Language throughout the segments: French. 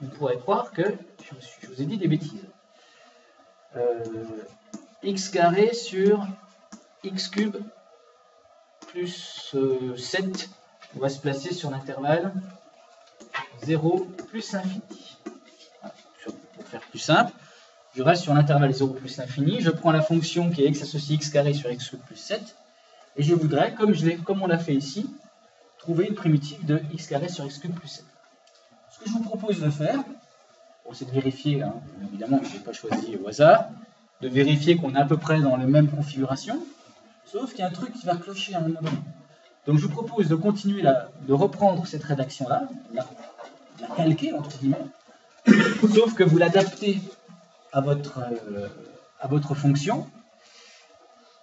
on pourrait croire que je vous ai dit des bêtises. X carré sur x cube plus 7, on va se placer sur l'intervalle 0 plus l'infini. Pour faire plus simple, je reste sur l'intervalle 0 plus l'infini, je prends la fonction qui est x associé x carré sur x cube plus 7, et je voudrais, comme on l'a fait ici, trouver une primitive de x carré sur x cube plus 7. Ce que je vous propose de faire, c'est de vérifier, hein, évidemment je n'ai pas choisi au hasard, de vérifier qu'on est à peu près dans les mêmes configurations, sauf qu'il y a un truc qui va clocher à un moment donné. Donc je vous propose de continuer de reprendre cette rédaction-là, la calquer entre guillemets, sauf que vous l'adaptez à votre fonction,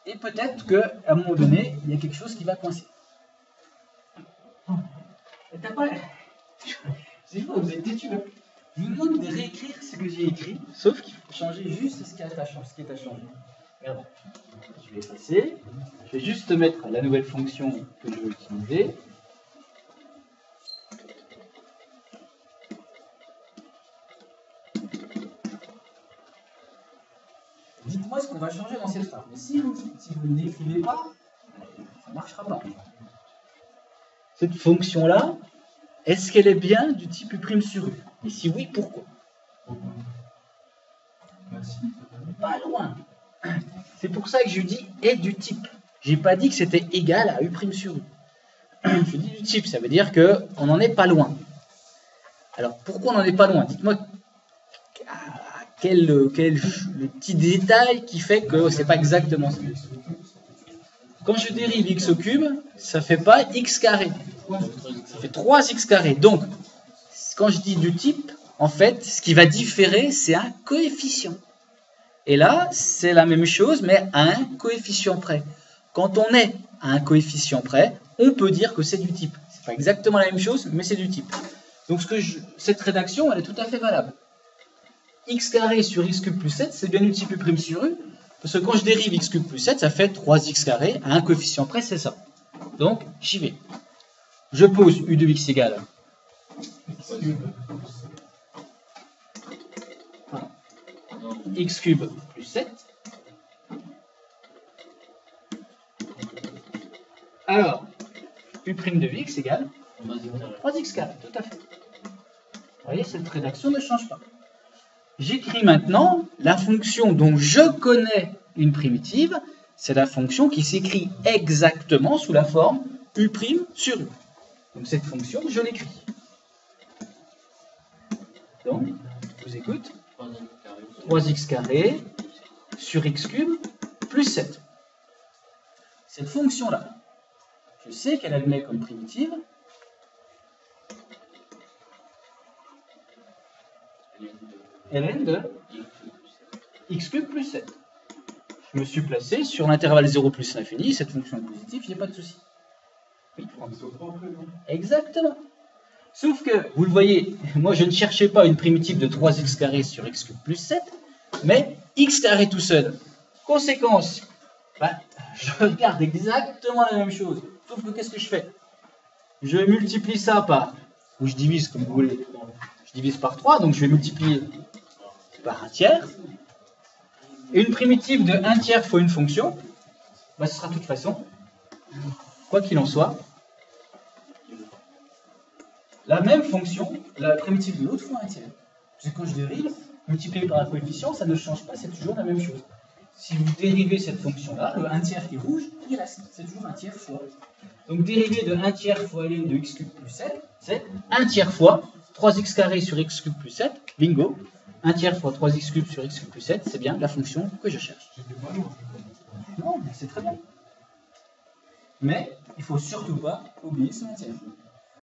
et peut-être qu'à un moment donné, il y a quelque chose qui va coincer. C'est quoi, vous êtes têtu, hein? Je vous demande de réécrire ce que j'ai écrit, sauf qu'il faut changer juste ce qui est à changer. Regardez, je vais effacer, je vais juste mettre la nouvelle fonction que je veux utiliser. Dites-moi ce qu'on va changer dans cette phrase. Mais si vous ne l'écrivez pas, ça ne marchera pas. Cette fonction-là, est-ce qu'elle est bien du type U' sur U? Et si oui, pourquoi? Pas loin. C'est pour ça que je dis est du type. Je n'ai pas dit que c'était égal à U' sur U. Je dis du type, ça veut dire qu'on n'en est pas loin. Alors pourquoi on n'en est pas loin? Dites-moi quel le petit détail qui fait que c'est pas exactement ça. Quand je dérive x au cube, ça fait pas x carré. Ça fait 3x carré. Donc, quand je dis du type, en fait, ce qui va différer, c'est un coefficient. Et là, c'est la même chose, mais à un coefficient près. Quand on est à un coefficient près, on peut dire que c'est du type. C'est pas exactement la même chose, mais c'est du type. Donc, cette rédaction, elle est tout à fait valable. X carré sur x cube plus 7, c'est bien du type U' sur U, parce que quand je dérive x cube plus 7, ça fait 3x carré, à un coefficient près, c'est ça. Donc, j'y vais. Je pose U de x égale x cube plus 7. Alors, U' de x égale 3x carré, tout à fait. Vous voyez, cette rédaction ne change pas. J'écris maintenant la fonction dont je connais une primitive, c'est la fonction qui s'écrit exactement sous la forme U' sur U. Donc cette fonction, je l'écris. Donc, je vous écoute. 3x carré sur x cube plus 7. Cette fonction-là, je sais qu'elle admet comme primitive ln de x cube plus 7. Je me suis placé sur l'intervalle 0 plus l'infini, cette fonction est positive, il n'y a pas de souci. Oui. Exactement. Sauf que, vous le voyez, moi je ne cherchais pas une primitive de 3x carré sur x cube plus 7, mais x carré tout seul. Conséquence, je regarde exactement la même chose. Sauf que qu'est-ce que je fais? Je multiplie ça par, ou je divise comme vous voulez, je divise par 3, donc je vais multiplier par 1 tiers. Et une primitive de 1 tiers fois une fonction, ce sera de toute façon, quoi qu'il en soit, la même fonction, la primitive de l'autre fois 1 tiers. Parce que quand je dérive, multiplié par un coefficient, ça ne change pas, c'est toujours la même chose. Si vous dérivez cette fonction-là, le 1 tiers qui est rouge, il reste. C'est toujours 1 tiers fois. Donc dérivé de 1 tiers fois ln de x cube plus 7, c'est 1 tiers fois 3x carré sur x cube plus 7, bingo. 1 tiers fois 3x cube sur x cube plus 7, c'est bien la fonction que je cherche. Non, mais c'est très bien. Mais il ne faut surtout pas oublier ce 1 tiers.